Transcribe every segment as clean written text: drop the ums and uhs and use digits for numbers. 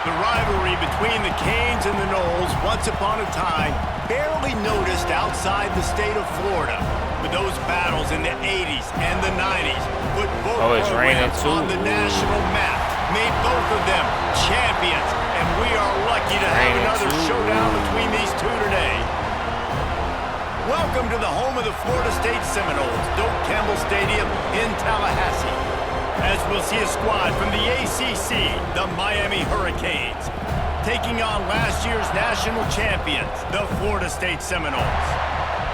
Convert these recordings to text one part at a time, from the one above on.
The rivalry between the Canes and the Noles, once upon a time, barely noticed outside the state of Florida. But those battles in the 80s and the 90s put both programs on the national map, made both of them champions, and we are lucky to have another showdown between these two today. Welcome to the home of the Florida State Seminoles, Doak Campbell Stadium in Tallahassee, as we'll see a squad from the ACC, the Miami Hurricanes, taking on last year's national champions, the Florida State Seminoles.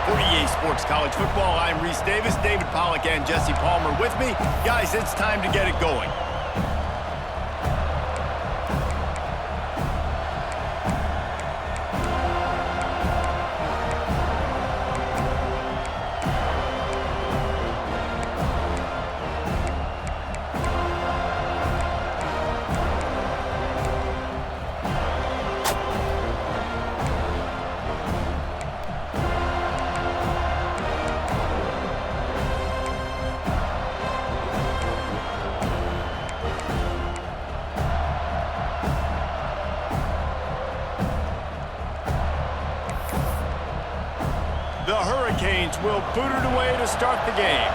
For EA Sports College Football, I'm Reese Davis, David Pollack, and Jesse Palmer with me. Guys, it's time to get it going. The Hurricanes will boot it away to start the game.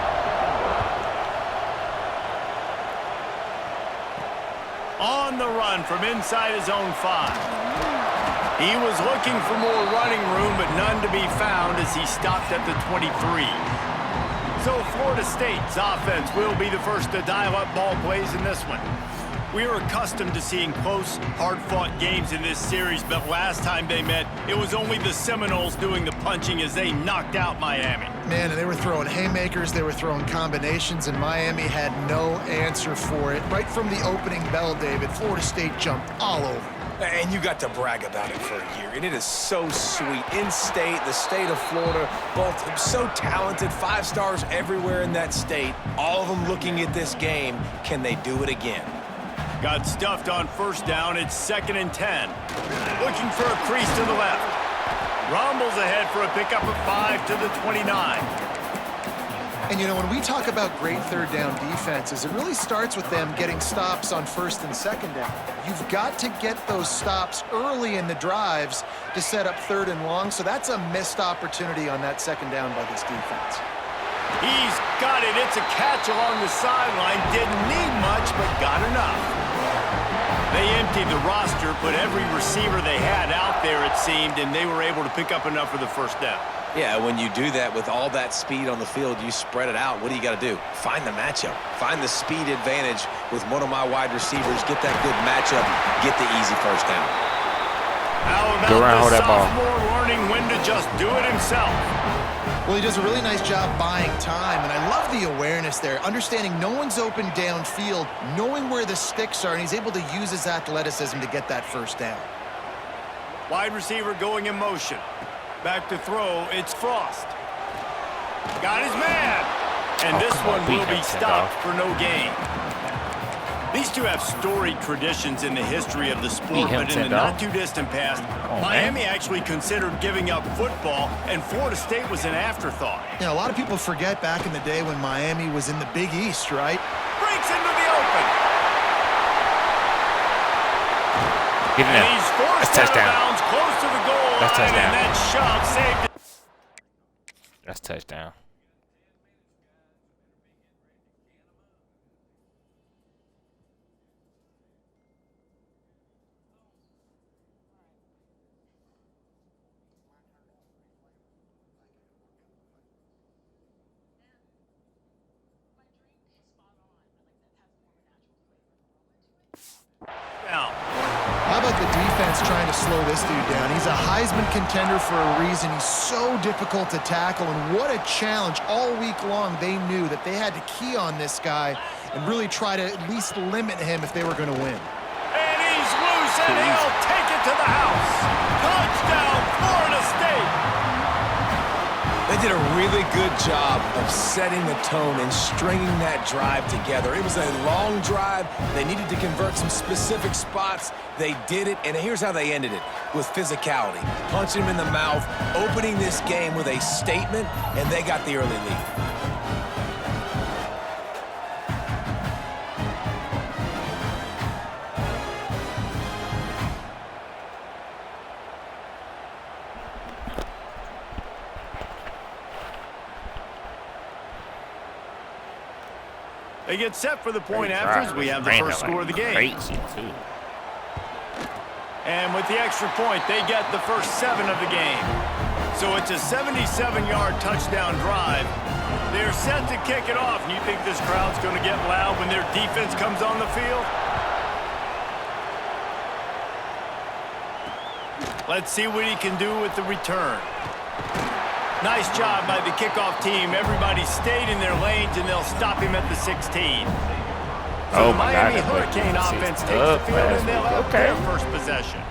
On the run from inside his own 5. He was looking for more running room, but none to be found as he stopped at the 23. So Florida State's offense will be the first to dial up ball plays in this one. We are accustomed to seeing close, hard-fought games in this series, but last time they met, it was only the Seminoles doing the punching as they knocked out Miami. Man, and they were throwing haymakers, they were throwing combinations, and Miami had no answer for it. Right from the opening bell, David, Florida State jumped all over. And you got to brag about it for a year, and it is so sweet. In-state, the state of Florida, both so talented, 5 stars everywhere in that state, all of them looking at this game. Can they do it again? Got stuffed on first down. It's 2nd and 10. Looking for a crease to the left. Rumbles ahead for a pickup of 5 to the 29. And, you know, when we talk about great third down defenses, it really starts with them getting stops on 1st and 2nd down. You've got to get those stops early in the drives to set up 3rd and long, so that's a missed opportunity on that 2nd down by this defense. He's got it. It's a catch along the sideline. Didn't need much, but got enough. They emptied the roster, put every receiver they had out there, it seemed, and they were able to pick up enough for the first down. Yeah, when you do that with all that speed on the field, you spread it out. What do you got to do? Find the matchup. Find the speed advantage with one of my wide receivers. Get that good matchup. Get the easy first down. How about the sophomore learning when to just do it himself? Well, he does a really nice job buying time, and I love the awareness there, understanding no one's open downfield, knowing where the sticks are, and he's able to use his athleticism to get that first down. Wide receiver going in motion. Back to throw, it's Frost. Got his man, and this one will be stopped for no gain. These two have storied traditions in the history of the sport, but in the not-too-distant past, Miami actually considered giving up football, and Florida State was an afterthought. You know, a lot of people forget back in the day when Miami was in the Big East, right? Breaks into the open. Get in there. And he's forced out of bounds close to the goal line, and that shove saved it. That's touchdown. How about the defense trying to slow this dude down? He's a Heisman contender for a reason. He's so difficult to tackle, and what a challenge. All week long, they knew that they had to key on this guy and really try to at least limit him if they were going to win. And he's loose, and he'll take it to the house. Touchdown, Florida State. They did a really good job of setting the tone and stringing that drive together. It was a long drive. They needed to convert some specific spots. They did it, and here's how they ended it, with physicality. Punching him in the mouth, opening this game with a statement, and they got the early lead. They get set for the point Great after as drive. we have the Ran first that score of the game. Crazy, too. And with the extra point, they get the first 7 of the game. So it's a 77-yard touchdown drive. They're set to kick it off. And you think this crowd's going to get loud when their defense comes on the field? Let's see what he can do with the return. Nice job by the kickoff team. Everybody stayed in their lanes, and they'll stop him at the 16. So the Miami Hurricane offense takes the field, and they'll have their first possession.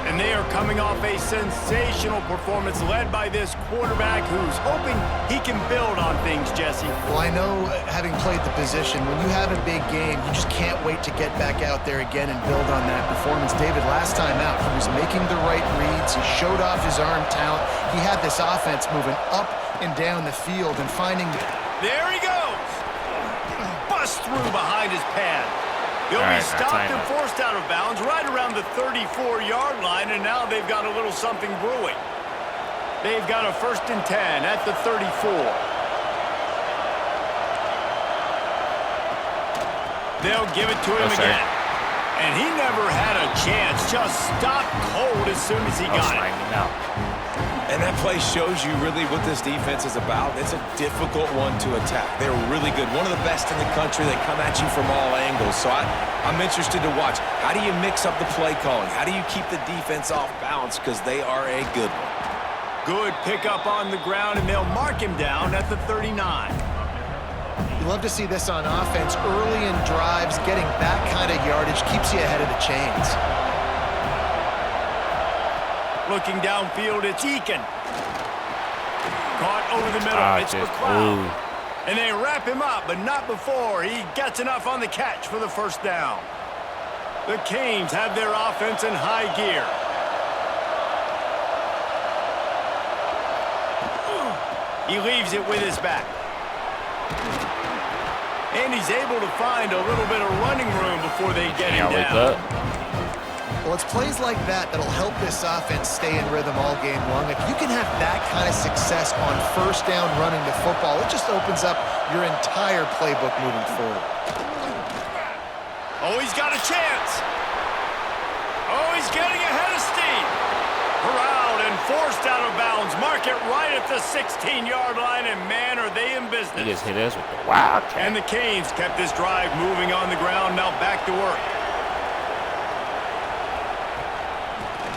And they are coming off a sensational performance led by this quarterback who's hoping he can build on things, Jesse. Well, I know, having played the position, when you have a big game, you just can't wait to get back out there again and build on that performance. David, last time out, he was making the right reads. He showed off his arm talent. He had this offense moving up and down the field and finding... There he goes! Bust through behind his pad. He'll be stopped and forced out of bounds right around the 34-yard line, and now they've got a little something brewing. They've got a 1st and 10 at the 34. They'll give it to him again. And he never had a chance. Just stopped cold as soon as he got it. And that play shows you really what this defense is about. It's a difficult one to attack. They're really good. One of the best in the country. They come at you from all angles. So I'm interested to watch. How do you mix up the play calling? How do you keep the defense off balance? Because they are a good one. Good pickup on the ground, and they'll mark him down at the 39. You love to see this on offense. Early in drives, getting that kind of yardage keeps you ahead of the chains. Looking downfield, it's Eakin. Caught over the middle. It's McCloud. And they wrap him up, but not before he gets enough on the catch for the first down. The Canes have their offense in high gear. He leaves it with his back. And he's able to find a little bit of running room before they get him down. Well, it's plays like that that'll help this offense stay in rhythm all game long. If you can have that kind of success on first down running the football, it just opens up your entire playbook moving forward. Oh, he's got a chance. Oh, he's getting ahead of steam. Corralled and forced out of bounds. Mark it right at the 16-yard line, and man, are they in business. He just hit us with the wildcat. And the Canes kept this drive moving on the ground. Now back to work.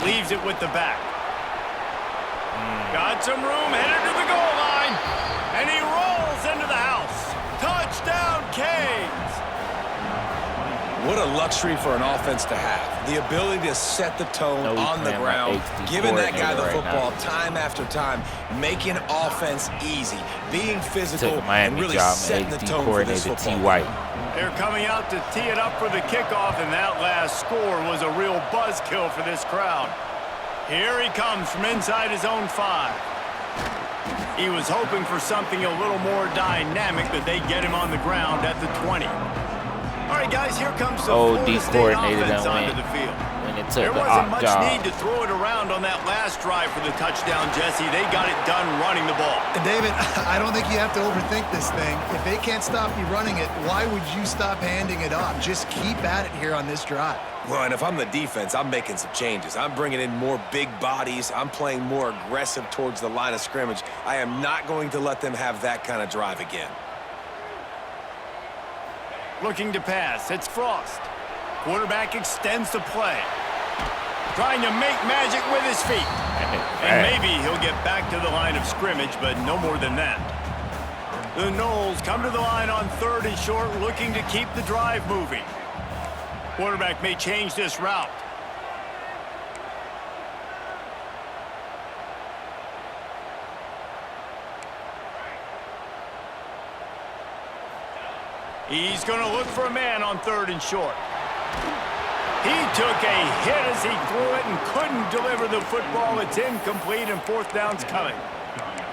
Leaves it with the back. Got some room, headed to the goal line. And he rolls into the house. Touchdown, Canes. What a luxury for an offense to have. The ability to set the tone on the ground, giving that guy the football time after time, making offense easy, being physical, and really setting the tone for this football. They're coming out to tee it up for the kickoff, and that last score was a real buzzkill for this crowd. Here he comes from inside his own 5. He was hoping for something a little more dynamic, but they get him on the ground at the 20. All right, guys, here comes the Florida State offense onto the field. There wasn't much need to throw it around on that last drive for the touchdown, Jesse. They got it done running the ball. And David, I don't think you have to overthink this thing. If they can't stop you running it, why would you stop handing it off? Just keep at it here on this drive. Well, and if I'm the defense, I'm making some changes. I'm bringing in more big bodies. I'm playing more aggressive towards the line of scrimmage. I am not going to let them have that kind of drive again. Looking to pass. It's Frost. Quarterback extends the play. Trying to make magic with his feet. And maybe he'll get back to the line of scrimmage, but no more than that. The Noles come to the line on 3rd and short, looking to keep the drive moving. Quarterback may change this route. He's going to look for a man on 3rd and short. He took a hit as he threw it and couldn't deliver the football. It's incomplete, and 4th down's coming.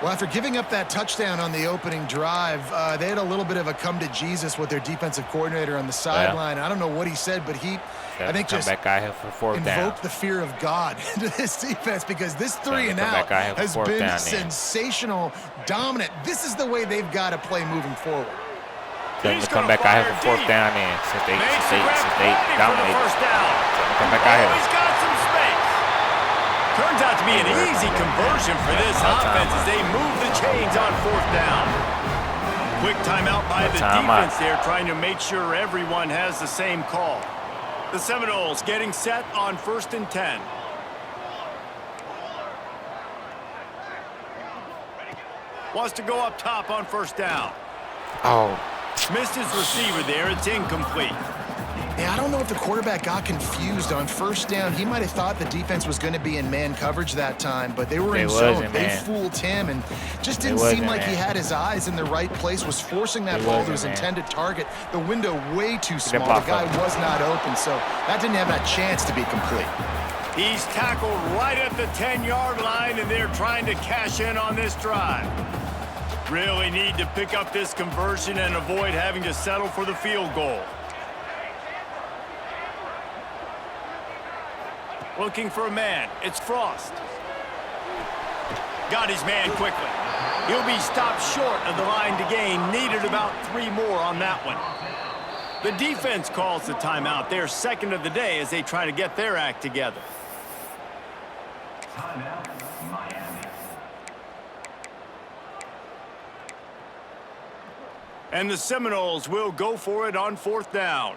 Well, after giving up that touchdown on the opening drive, they had a little bit of a come to Jesus with their defensive coordinator on the sideline. I don't know what he said, but I think just invoked the fear of God into this defense, because this 3 and out has been sensational, dominant. This is the way they've got to play moving forward. them to come back out here for fourth down in since they dominated. So come back out here. He's got some space. Turns out to be an easy conversion for this offense as they move the chains on fourth down. Quick timeout by the defense there, trying to make sure everyone has the same call. The Seminoles getting set on 1st and 10. Wants to go up top on first down. Oh. Missed his receiver there. It's incomplete. Yeah, I don't know if the quarterback got confused on first down. He might have thought the defense was going to be in man coverage that time, but they were in zone. They fooled him and just didn't seem like he had his eyes in the right place, was forcing that ball to his intended target. The window way too small. The guy was not open, so that didn't have that chance to be complete. He's tackled right at the 10-yard line, and they're trying to cash in on this drive. Really need to pick up this conversion and avoid having to settle for the field goal. Looking for a man. It's Frost. Got his man quickly. He'll be stopped short of the line to gain. Needed about 3 more on that one. The defense calls the timeout. They're second of the day as they try to get their act together. And the Seminoles will go for it on fourth down.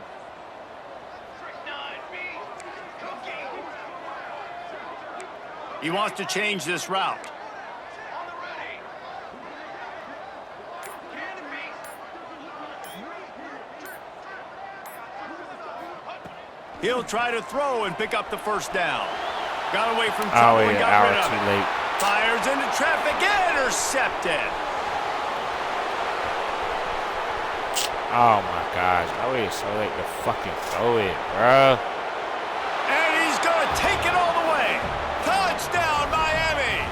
He wants to change this route. He'll try to throw and pick up the first down. Got away from trouble and got rid of it. Fires into traffic, intercepted. Oh my gosh, I waited so late to fucking throw it, bro. And he's gonna take it all the way. Touchdown, Miami!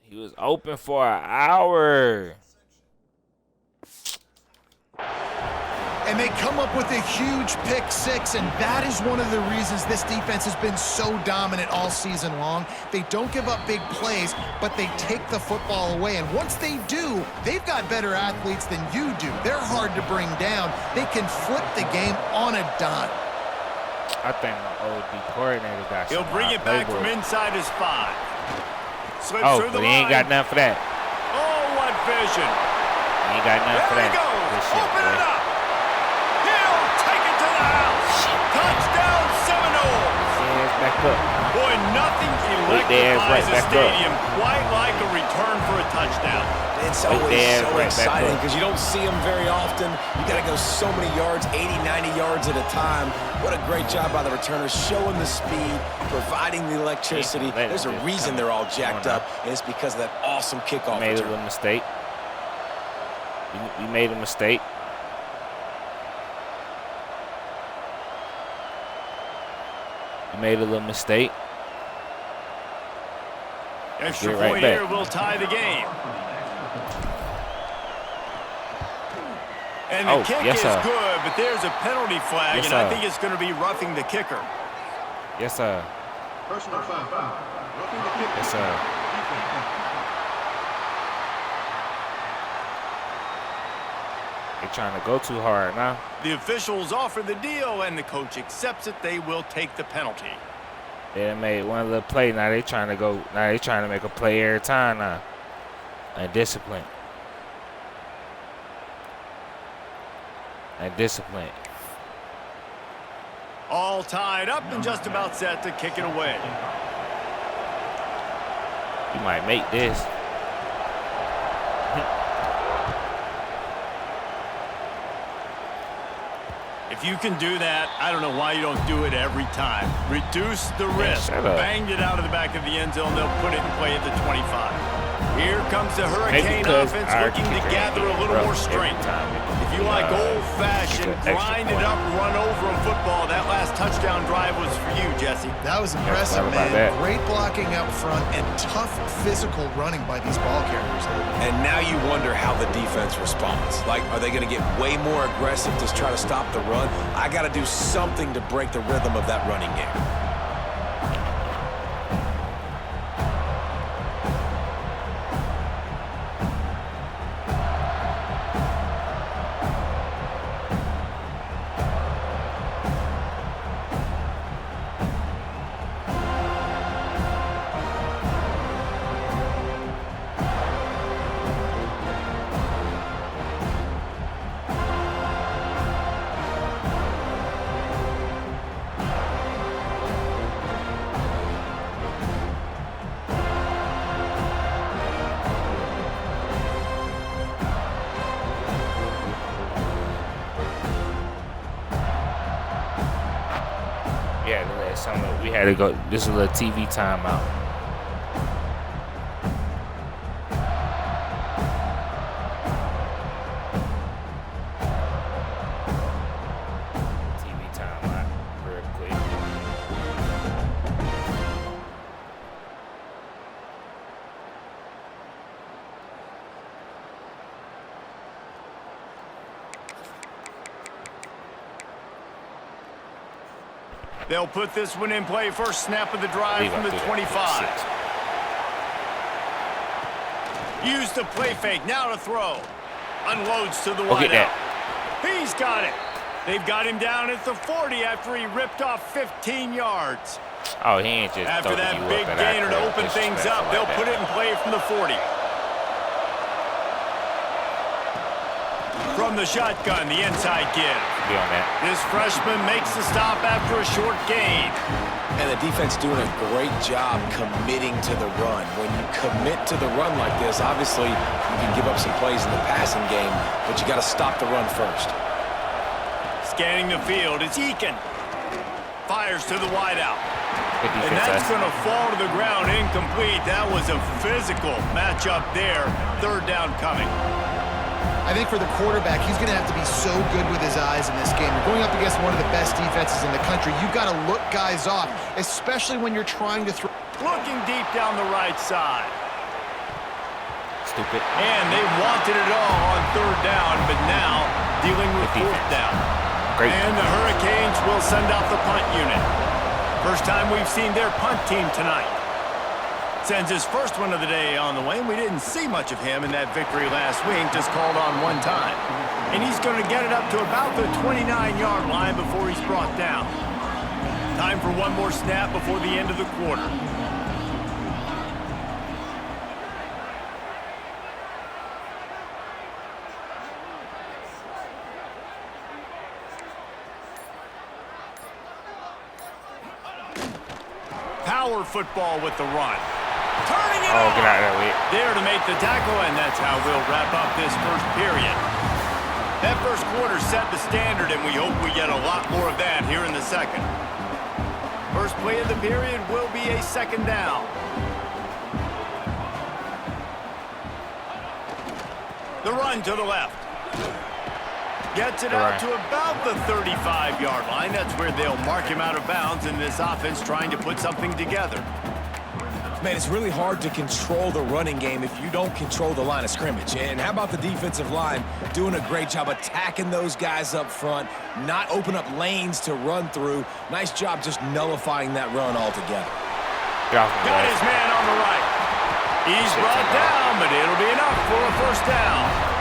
He was open for an hour. And they come up with a huge pick six, and that is one of the reasons this defense has been so dominant all season long. They don't give up big plays, but they take the football away. And once they do, they've got better athletes than you do. They're hard to bring down. They can flip the game on a dime. I think my OD coordinator got He'll bring it back from inside his 5. Slips through the but he ain't got nothing for that. Oh, what vision. He ain't got nothing for that. There he goes. Open it up. He'll take it to the house. Touchdown, Seminoles. Back up. Boy, nothing electrifies a stadium quite like a return for a touchdown. It's always so exciting because you don't see them very often. You got to go so many yards, 80, 90 yards at a time. What a great job by the returners, showing the speed, providing the electricity. There's a reason they're all jacked up, and it's because of that awesome kickoff return. Made a little mistake. You made a mistake. You made a little mistake. Extra point here will tie the game. And the kick is good, but there's a penalty flag, and I think it's going to be roughing the kicker. Yes, sir. Personal foul. Roughing the kicker. Yes, sir. They're trying to go too hard now. The officials offer the deal, and the coach accepts it. They will take the penalty. They made one little play. Now they're trying to go. Now they're trying to make a play every time now. And discipline. And discipline. All tied up and just about set to kick it away. You might make this. If you can do that, I don't know why you don't do it every time. Reduce the risk. Banged it out of the back of the end zone. They'll put it in play at the 25. Here comes the Hurricane offense looking to gather a little more strength. If you like old-fashioned, grind it up, run over a football, that last touchdown drive was for you, Jesse. That was impressive, man. Great blocking up front and tough physical running by these ball carriers. And now you wonder how the defense responds. Like, are they going to get way more aggressive to try to stop the run? I got to do something to break the rhythm of that running game. We had to go. This is a TV timeout. TV timeout, real quick. They'll put this one in play. First snap of the drive from the 25. Use the play fake. Now to throw. Unloads to the wideout. He's got it. They've got him down at the 40 after he ripped off 15 yards. Oh, he ain't just after that big gainer to open things up. They'll put it in play from the 40. From the shotgun, the inside give. Be on that. This freshman makes the stop after a short gain. And the defense doing a great job committing to the run. When you commit to the run like this, obviously you can give up some plays in the passing game, but you got to stop the run first. Scanning the field, it's Eakin. Fires to the wideout. And that's going to fall to the ground incomplete. That was a physical matchup there. Third down coming. I think for the quarterback, he's going to have to be so good with his eyes in this game. You're going up against one of the best defenses in the country. You've got to look guys off, especially when you're trying to throw. Looking deep down the right side. Stupid. And they wanted it all on third down, but now dealing with fourth down. Great. And the Hurricanes will send out the punt unit. First time we've seen their punt team tonight. Sends his first one of the day on the way, and we didn't see much of him in that victory last week, just called on one time. And he's going to get it up to about the 29-yard line before he's brought down. Time for one more snap before the end of the quarter. Power football with the run. Turning it Oh, get out of there, Wade. There to make the tackle, and that's how we'll wrap up this first period. That first quarter set the standard, and we hope we get a lot more of that here in the second. First play of the period will be a second down. The run to the left. Gets it out to about the 35-yard line. That's where they'll mark him out of bounds in this offense trying to put something together. Man, it's really hard to control the running game if you don't control the line of scrimmage. And how about the defensive line doing a great job attacking those guys up front, not open up lanes to run through. Nice job just nullifying that run altogether. Got his man on the right. He's brought down, but it'll be enough for a first down.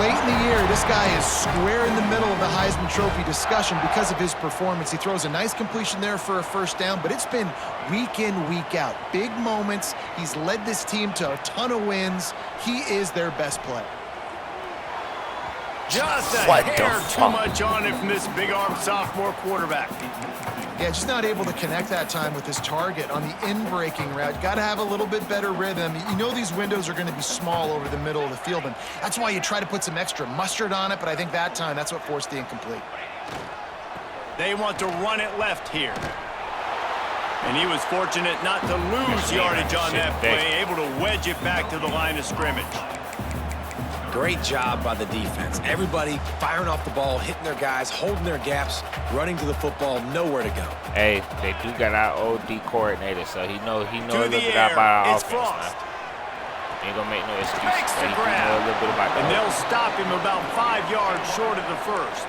Late in the year, this guy is square in the middle of the Heisman Trophy discussion because of his performance. He throws a nice completion there for a first down, but it's been week in, week out. Big moments. He's led this team to a ton of wins. He is their best player. Just a hair too much on it from this big-arm sophomore quarterback. Yeah, just not able to connect that time with his target on the in-breaking route. Got to have a little bit better rhythm. You know these windows are going to be small over the middle of the field, and that's why you try to put some extra mustard on it, but I think that time that's what forced the incomplete. They want to run it left here. And he was fortunate not to lose yardage on that play, able to wedge it back to the line of scrimmage. Great job by the defense. Everybody firing off the ball, hitting their guys, holding their gaps, running to the football, nowhere to go. Hey, they do got our OD coordinator, so he knows a little bit air, about our it's offense. Frost. Ain't gonna make no excuses. Makes But the he do know a little bit about and that. they'll stop him about 5 yards short of the first.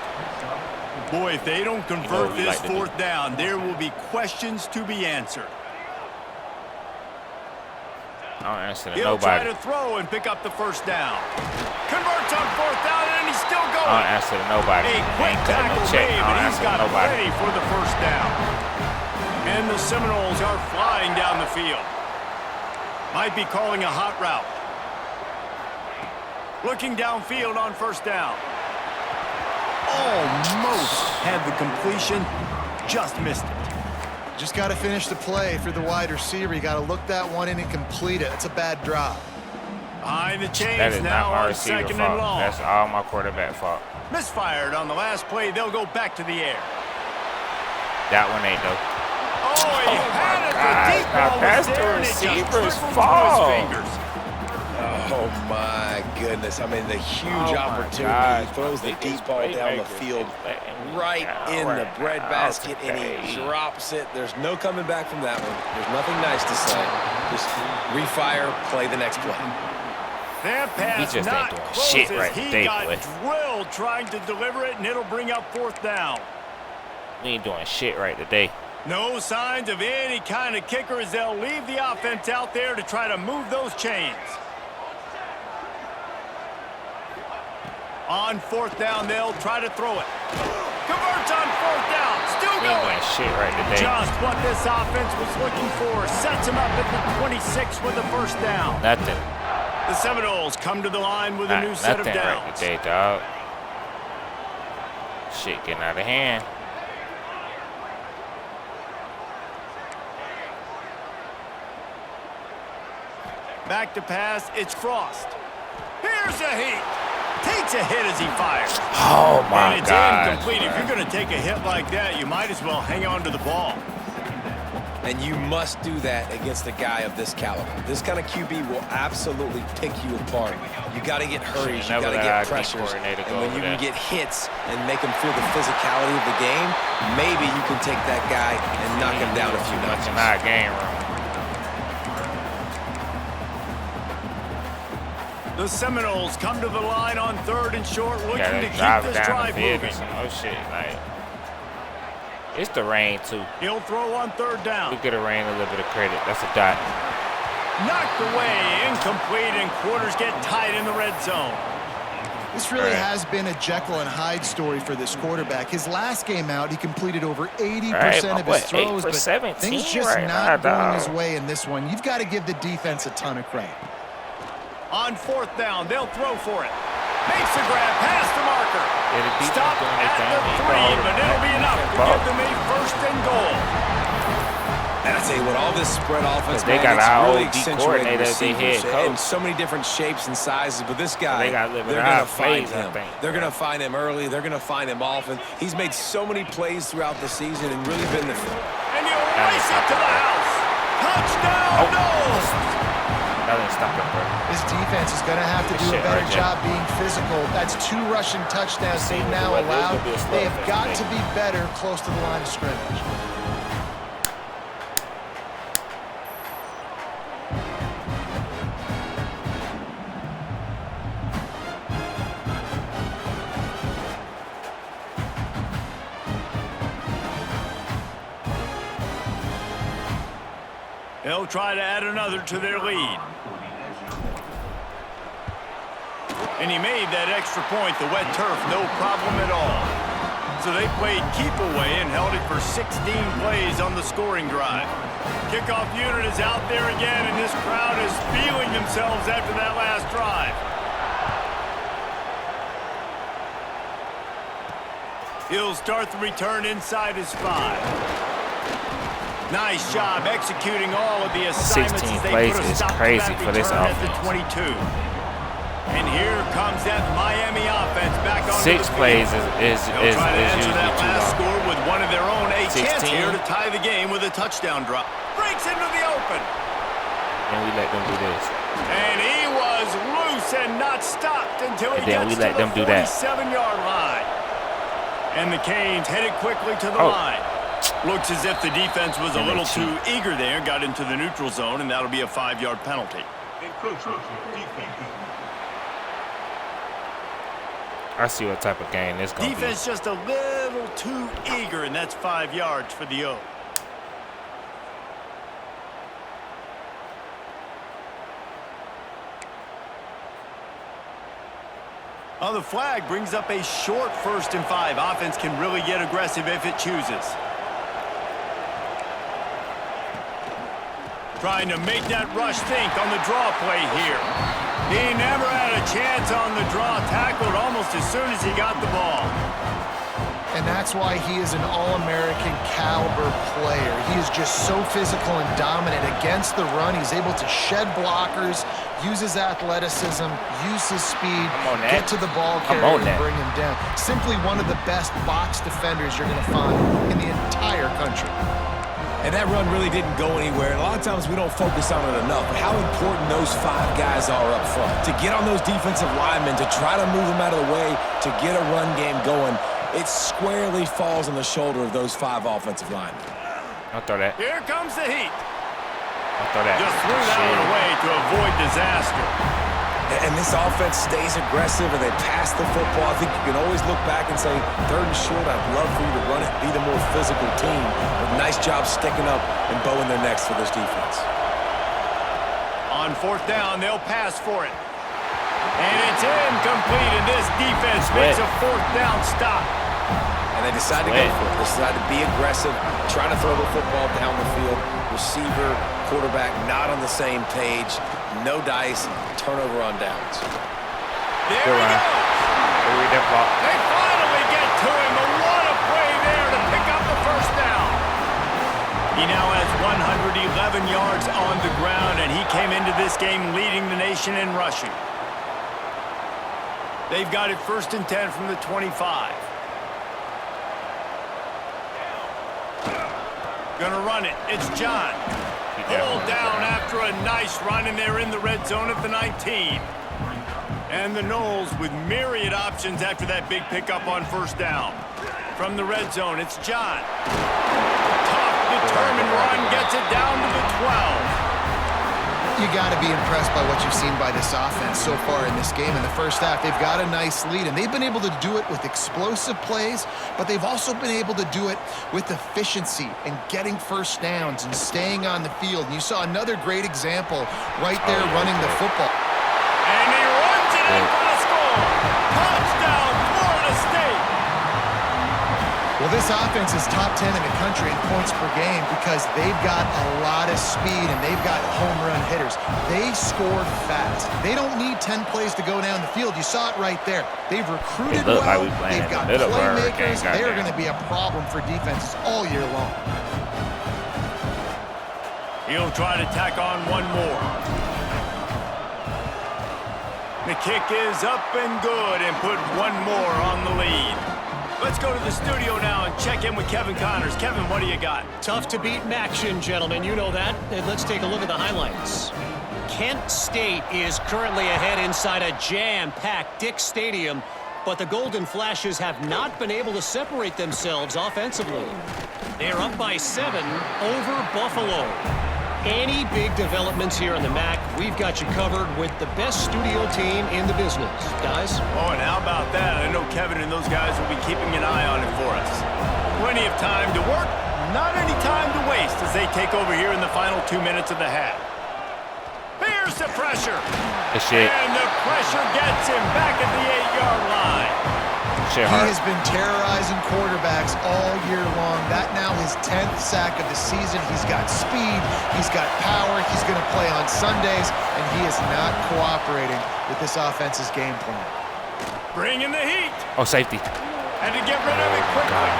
Boy, if they don't convert this fourth down, there will be questions to be answered. I don't answer to He'll nobody. try to throw and pick up the first down. Converts on fourth down, and he's still I going. don't answer to nobody. A quick Ain't got no tackle check. made, I but don't he's answer to got nobody. ready for the first down. And the Seminoles are flying down the field. Might be calling a hot route. Looking downfield on first down. Almost had the completion, just missed it. Just got to finish the play for the wide receiver. You got to look that one in and complete it. It's a bad drop. Behind the That chains is now not my on receiver second fault. and long. That's all my quarterback fault. Misfired on the last play. They'll go back to the air. That one ain't though. Oh, he had it. The deep Now ball that's was the there, and it just receiver's trickled through his fault. fingers. Oh, my goodness. I mean, the huge opportunity. God. He throws the deep ball down the field right in the breadbasket, and he drops it. There's no coming back from that one. There's nothing nice to say. Just refire, play the next play. That pass just ain't not doing close shit as right he today, got boy. drilled trying to deliver it, and it'll bring up 4th down. We ain't doing shit right today. No signs of any kind of kicker as they'll leave the offense out there to try to move those chains. On 4th down, they'll try to throw it. Converts on 4th down. Still We ain't going. doing shit right today. Just what this offense was looking for. Sets him up at the 26 with the 1st down. Nothing. The Seminoles come to the line with a new set of Nothing downs. right today, dog. Shit getting out of hand. Back to pass, it's Frost. Here's a heat. Takes a hit as he fires. Oh my And it's God. incomplete. If you're going to take a hit like that, you might as well hang on to the ball. And you must do that against a guy of this caliber. This kind of QB will absolutely pick you apart. You got to get hurries, you got to get pressures, and when you can get hits and make him feel the physicality of the game, maybe you can take that guy and knock him down a few notches. Not game room. The Seminoles come to the line on 3rd and short, looking Gotta to keep drive this down the drive field moving. or some oh shit. Like, it's the rain too. He'll throw on 3rd down. We get a rain a little bit of credit. That's a dot. Knocked away, incomplete, and quarters get tight in the red zone. This really has been a Jekyll and Hyde story for this quarterback. His last game out, he completed over 80% of his throws, but 17 things just right not now, going dog. his way in this one. You've got to give the defense a ton of credit. On 4th down, they'll throw for it. Makes the grab past the marker. Yeah, the defense Stop doing at their the thing. 3, but it'll be enough to give them a 1st and goal. And I tell you what, all this spread offense, They man, got it's our really old D accentuated coordinator as their receivers head in coach. so many different shapes and sizes. But this guy, They got living they're our going to find plays, I him. think. They're going to find him early. They're going to find him often. He's made so many plays throughout the season and really been the. And he'll race it to the house. Touchdown, Noles! That didn't stop it, bro. This defense is going to have to do a Shit, better right, job being physical. That's 2 rushing touchdowns they've now Well, allowed. those would be a slow They have got finish. to be better close to the line of scrimmage. They'll try to add another to their lead. And he made that extra point, the wet turf, no problem at all. So they played keep away and held it for 16 plays on the scoring drive. Kickoff unit is out there again, and this crowd is feeling themselves after that last drive. He'll start the return inside his 5. Nice job executing all of the assignments 16 as they plays put a is stop to crazy that for this return at the offense. 22. And here comes that Miami offense back on 6 plays is They'll try to answer usually that too last long. score with one of their own. A chance 16. here to tie the game with a touchdown drop. Breaks into the open. And we let them do this. And he was loose and not stopped until he And then gets we let to them the do that. 47-yard line. And the Canes headed quickly to the Oh. line. Looks as if the defense was a And they little too cheat. eager there, got into the neutral zone, and that'll be a 5-yard penalty. Encroachment. Defense. I see what type of game this going to be. Defense just a little too eager, and that's 5 yards for the O. Oh, the flag brings up a short 1st and 5. Offense can really get aggressive if it chooses. Trying to make that rush think on the draw play here. He never had a chance on the draw, tackled almost as soon as he got the ball. And that's why he is an All-American caliber player. He is just so physical and dominant against the run. He's able to shed blockers, use his athleticism, use his speed, get to the ball carrier and bring him down. Simply one of the best box defenders you're going to find in the entire country. And that run really didn't go anywhere. And a lot of times we don't focus on it enough. But how important those 5 guys are up front. To get on those defensive linemen, to try to move them out of the way, to get a run game going, it squarely falls on the shoulder of those 5 offensive linemen. I'll throw that. Here comes the heat. I'll throw that. Just threw that one away to avoid disaster. And this offense stays aggressive and they pass the football. I think you can always look back and say, 3rd and short, I'd love for you to run it, be the more physical team. But nice job sticking up and bowing their necks for this defense. On 4th down, they'll pass for it. And it's incomplete, and this defense makes a 4th down stop. And they decide to go for it. They decide to be aggressive, trying to throw the football down the field. Receiver, quarterback not on the same page. No dice, turnover on downs. There he goes. They finally get to him, but what a play there to pick up the 1st down. He now has 111 yards on the ground, and he came into this game leading the nation in rushing. They've got it 1st and 10 from the 25. Gonna run it. It's John. Pulled down after a nice run, and they're in the red zone at the 19. And the Noles with myriad options after that big pickup on 1st down. From the red zone, it's John. Tough, determined run, gets it down to the 12. You got to be impressed by what you've seen by this offense so far in this game. In the 1st half, they've got a nice lead, and they've been able to do it with explosive plays, but they've also been able to do it with efficiency and getting 1st downs and staying on the field. And you saw another great example right there running the football. And he runs it in for the score. Touchdown, Florida State. Well, this offense is top 10 in the country in points per game because they've got a lot of speed and they've got home run hitters. They score fast. They don't need 10 plays to go down the field. You saw it right there. They've recruited well. They've got playmakers. They're going to be a problem for defenses all year long. He'll try to tack on one more. The kick is up and good and put one more on the lead. Let's go to the studio now and check in with Kevin Connors. Kevin, what do you got? Tough to beat action, gentlemen. You know that. And let's take a look at the highlights. Kent State is currently ahead inside a jam-packed Dick Stadium, but the Golden Flashes have not been able to separate themselves offensively. They're up by 7 over Buffalo. Any big developments here in the MAC, we've got you covered with the best studio team in the business. Guys? Oh, and how about that? I know Kevin and those guys will be keeping an eye on it for us. Plenty of time to work, not any time to waste as they take over here in the final 2 minutes of the half. Here's the pressure. And the pressure gets him back at the 8-yard line. He has been terrorizing quarterbacks all year long. That now his 10th sack of the season. He's got speed. He's got power. He's going to play on Sundays, and he is not cooperating with this offense's game plan. Bringing the heat. Oh, safety. And to get rid of it quickly.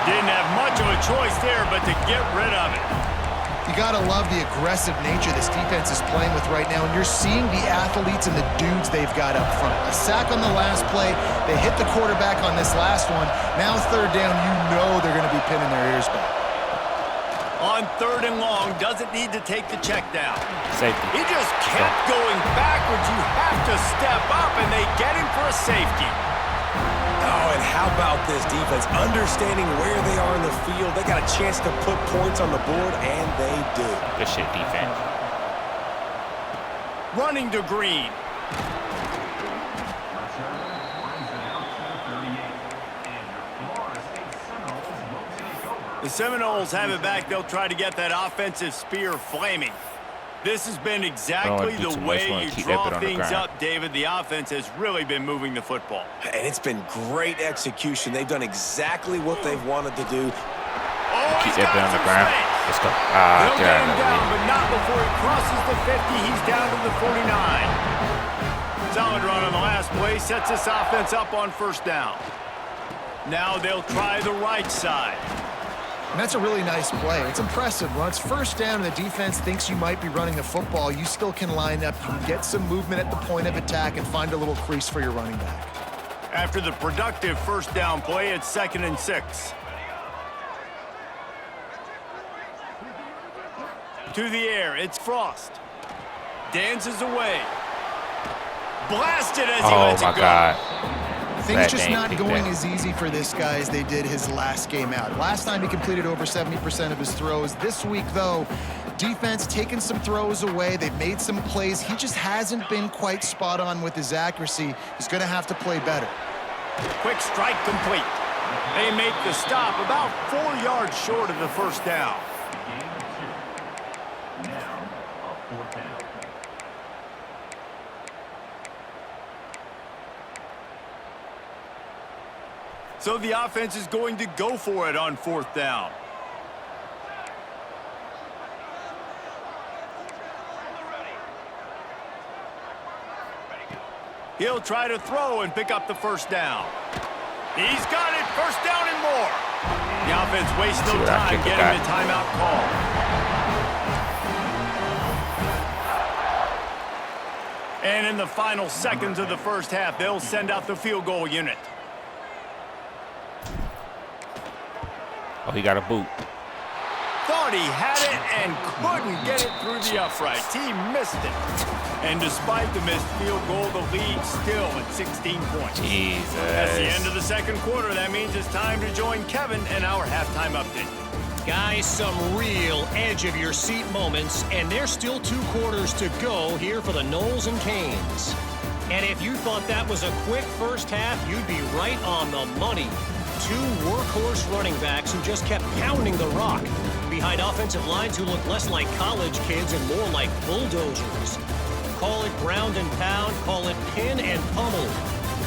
Didn't have much of a choice there, but to get rid of it. You got to love the aggressive nature this defense is playing with right now, and you're seeing the athletes and the dudes they've got up front. A sack on the last play. They hit the quarterback on this last one. Now 3rd down, you know they're going to be pinning their ears back. On 3rd and long, doesn't need to take the check down. Safety. He just kept going backwards. You have to step up, and they get him for a safety. Oh, and how about this defense? Understanding where they are in the field. They got a chance to put points on the board, and they do. Good shit, defense. Running to Green. The Seminoles have it back. They'll try to get that offensive spear flaming. This has been exactly the way you draw things up, David. The offense has really been moving the football. And it's been great execution. They've done exactly what they've wanted to do. Oh, keep that on the ground. Let's go. They'll get him down, but not before he crosses the 50. He's down to the 49. Solid run on the last play. Sets this offense up on 1st down. Now they'll try the right side. And that's a really nice play. It's impressive. When it's first down and the defense thinks you might be running the football, you still can line up, you can get some movement at the point of attack and find a little crease for your running back. After the productive first down play, it's 2nd and 6. To the air, it's Frost. Dances away. Blasted as he lets it go. Oh, my God. Things just not going as easy for this guy as they did his last game out. Last time he completed over 70% of his throws. This week, though, defense taking some throws away. They've made some plays. He just hasn't been quite spot on with his accuracy. He's going to have to play better. Quick strike complete. They make the stop about 4 yards short of the first down. So the offense is going to go for it on 4th down. He'll try to throw and pick up the first down. He's got it, first down and more. The offense wastes no time getting the timeout call. And in the final seconds of the first half, they'll send out the field goal unit. Oh, he got a boot. Thought he had it and couldn't get it through the uprights. He missed it. And despite the missed field goal, the lead still at 16 points. Jesus. That's the end of the second quarter. That means it's time to join Kevin in our halftime update. Guys, some real edge-of-your-seat moments, and there's still 2 quarters to go here for the Noles and Canes. And if you thought that was a quick first half, you'd be right on the money. 2 workhorse running backs who just kept pounding the rock behind offensive lines who look less like college kids and more like bulldozers. Call it ground and pound, call it pin and pummel.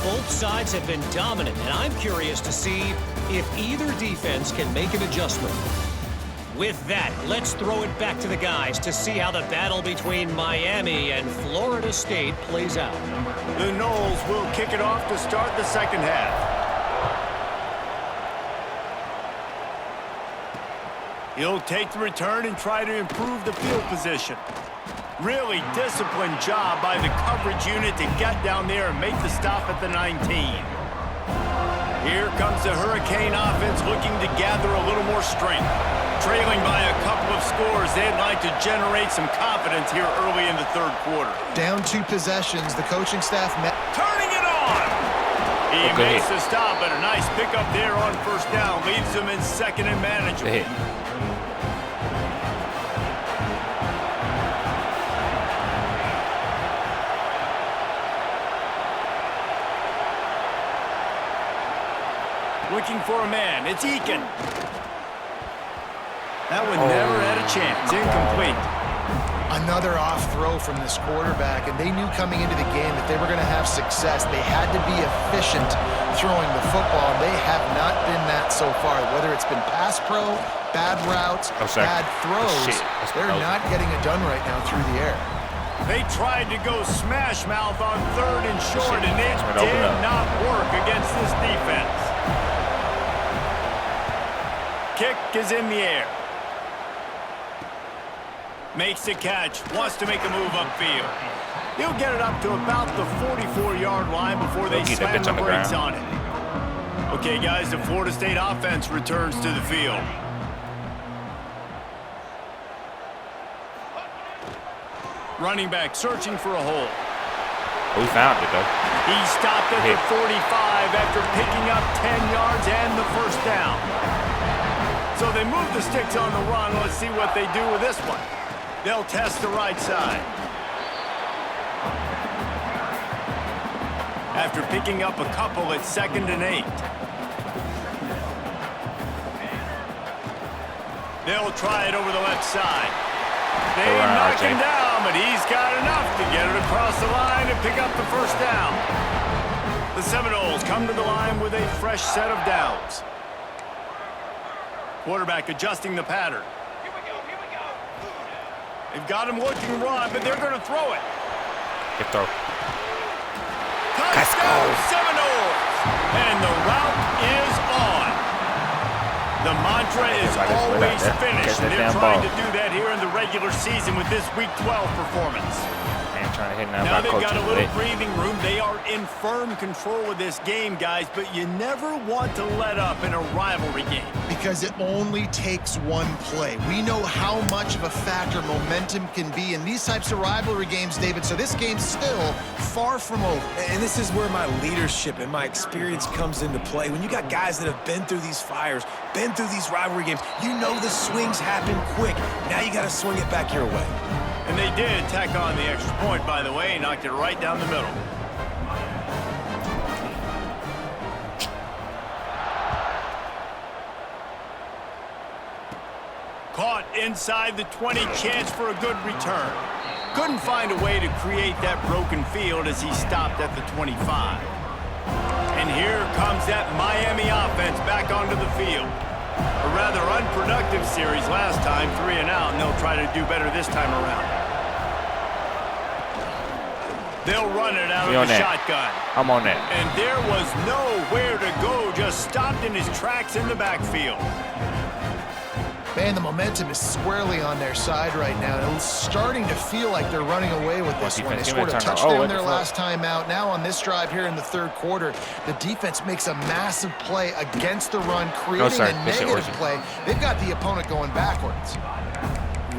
Both sides have been dominant, and I'm curious to see if either defense can make an adjustment. With that, let's throw it back to the guys to see how the battle between Miami and Florida State plays out. The Noles will kick it off to start the second half. He'll take the return and try to improve the field position. Really disciplined job by the coverage unit to get down there and make the stop at the 19. Here comes the Hurricane offense looking to gather a little more strength. Trailing by a couple of scores, they'd like to generate some confidence here early in the third quarter. Down 2 possessions, the coaching staff met. Turning it on! He makes the stop, but a nice pickup there on first down. Leaves him in 2nd and manageable. Looking for a man. It's Eakin. That one never had a chance. Incomplete. Another off throw from this quarterback, and they knew coming into the game that they were going to have success. They had to be efficient throwing the football. They have not been that so far. Whether it's been pass pro, bad routes, bad throws, they're not getting it done right now through the air. They tried to go smash mouth on 3rd and short, and it did not work against this defense. Kick is in the air. Makes the catch. Wants to make a move upfield. He'll get it up to about the 44-yard line before they slam the brakes on it. Okay, guys, the Florida State offense returns to the field. Running back searching for a hole. We found it, though. He stopped at the 45 after picking up 10 yards and the first down. So they move the sticks on the run. Let's see what they do with this one. They'll test the right side. After picking up a couple, it's 2nd and 8. They'll try it over the left side. They knock him down, but he's got enough to get it across the line and pick up the first down. The Seminoles come to the line with a fresh set of downs. Quarterback adjusting the pattern. Here we go. They've got him looking run, but they're going to throw it. Good throw. Touchdown, Seminoles! And the route is The mantra is always finish. They're trying to do that here in the regular season with this Week 12 performance. Trying to hit now they've got a little breathing room. They are in firm control of this game, guys, but you never want to let up in a rivalry game. Because it only takes one play. We know how much of a factor momentum can be in these types of rivalry games, David, so this game's still far from over. And this is where my leadership and my experience comes into play. When you got guys that have been through these fires, been through these rivalry games, you know the swings happen quick. Now you got to swing it back your way. And they did tack on the extra point, by the way, knocked it right down the middle. Caught inside the 20, chance for a good return. Couldn't find a way to create that broken field as he stopped at the 25. And here comes that Miami offense back onto the field. A rather unproductive series last time, 3 and out, and they'll try to do better this time around. They'll run it out of the shotgun. I'm on that. And there was nowhere to go, just stopped in his tracks in the backfield. Man, the momentum is squarely on their side right now. And it's starting to feel like they're running away with this one. They scored a touchdown their last time out. Now on this drive here in the third quarter, the defense makes a massive play against the run, creating a negative play. They've got the opponent going backwards.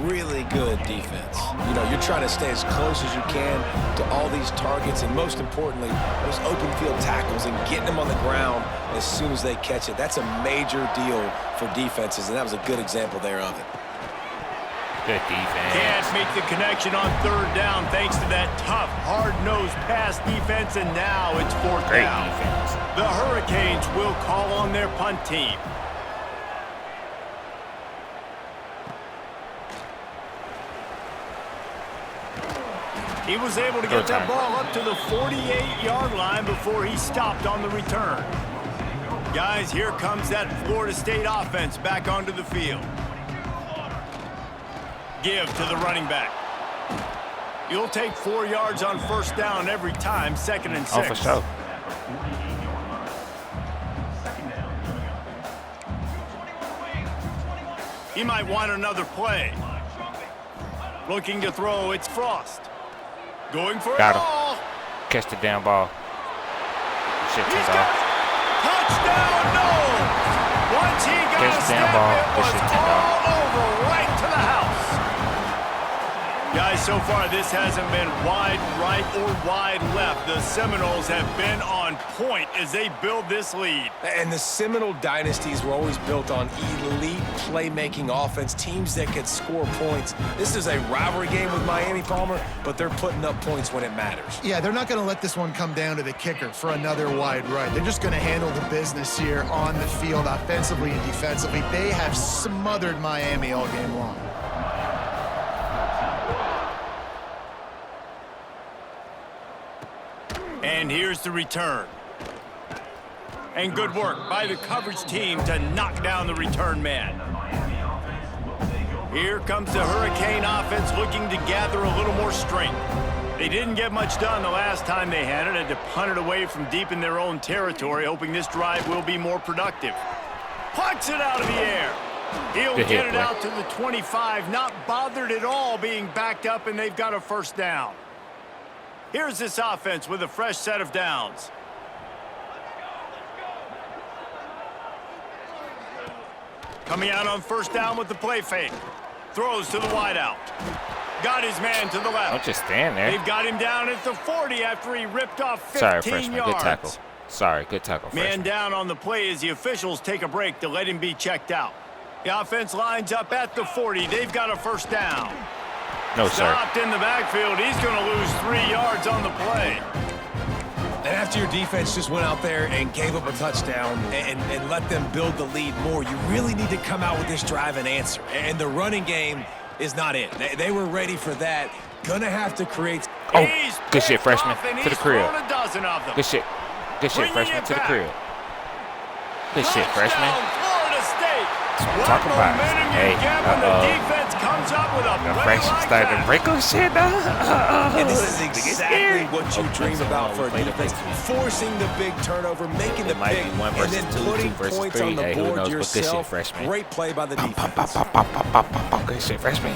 Really good defense. You know, you're trying to stay as close as you can to all these targets, and most importantly, those open field tackles and getting them on the ground as soon as they catch it. That's a major deal for defenses, and that was a good example there of it. Good defense. Can't make the connection on third down thanks to that tough, hard-nosed pass defense, and now it's fourth down. Defense. The Hurricanes will call on their punt team. He was able to get that ball up to the 48-yard line before he stopped on the return. Guys, here comes that Florida State offense back onto the field. Give to the running back. You'll take 4 yards on first down every time, 2nd and 6. Oh, for sure. He might want another play. Looking to throw, it's Frost. Going for Got it him. all. Catch the down ball. Shit, He's got it. Touchdown, no! Once he got a step, it was all over, right to the house. Guys, so far this hasn't been wide right or wide left. The Seminoles have been on point as they build this lead. And the Seminole dynasties were always built on elite playmaking offense, teams that could score points. This is a rivalry game with Miami, Palmer, but they're putting up points when it matters. Yeah, they're not going to let this one come down to the kicker for another wide right. They're just going to handle the business here on the field, offensively and defensively. They have smothered Miami all game long. And here's the return. And good work by the coverage team to knock down the return man. Here comes the Hurricane offense looking to gather a little more strength. They didn't get much done the last time they had it. Had to punt it away from deep in their own territory, hoping this drive will be more productive. Pucks it out of the air. He'll get it out to the 25, not bothered at all being backed up, and they've got a first down. Here's this offense with a fresh set of downs. Coming out on first down with the play fake. Throws to the wideout. Got his man to the left. Don't just stand there. They've got him down at the 40 after he ripped off 15 yards. Sorry, freshman. Good tackle. Sorry, good tackle, freshman. Man down on the play as the officials take a break to let him be checked out. The offense lines up at the 40. They've got a first down. No, sir. Stopped in the backfield. He's going to lose 3 yards on the play. And after your defense just went out there and gave up a touchdown and let them build the lead more, you really need to come out with this drive and answer. And the running game is not it. They were ready for that. Gonna have to create. Oh, good shit, freshman. To the crib. Good shit. Good shit, freshman. To the crib. Good shit, freshman. Florida State. That's what I'm talking about. Hey, the defense comes comes up with a The play freshman like started to that. break on shit now. And this is exactly what you dream about for a Play the defense. big- Forcing the big turnover, making the It might pick, be 1 and versus then 2, 2 putting versus points 3. on the Hey, who board knows? But good shit, yourself. freshman. Great play by the Pop, pop, defense. pop, pop, pop, pop, pop, pop. Good shit, freshman.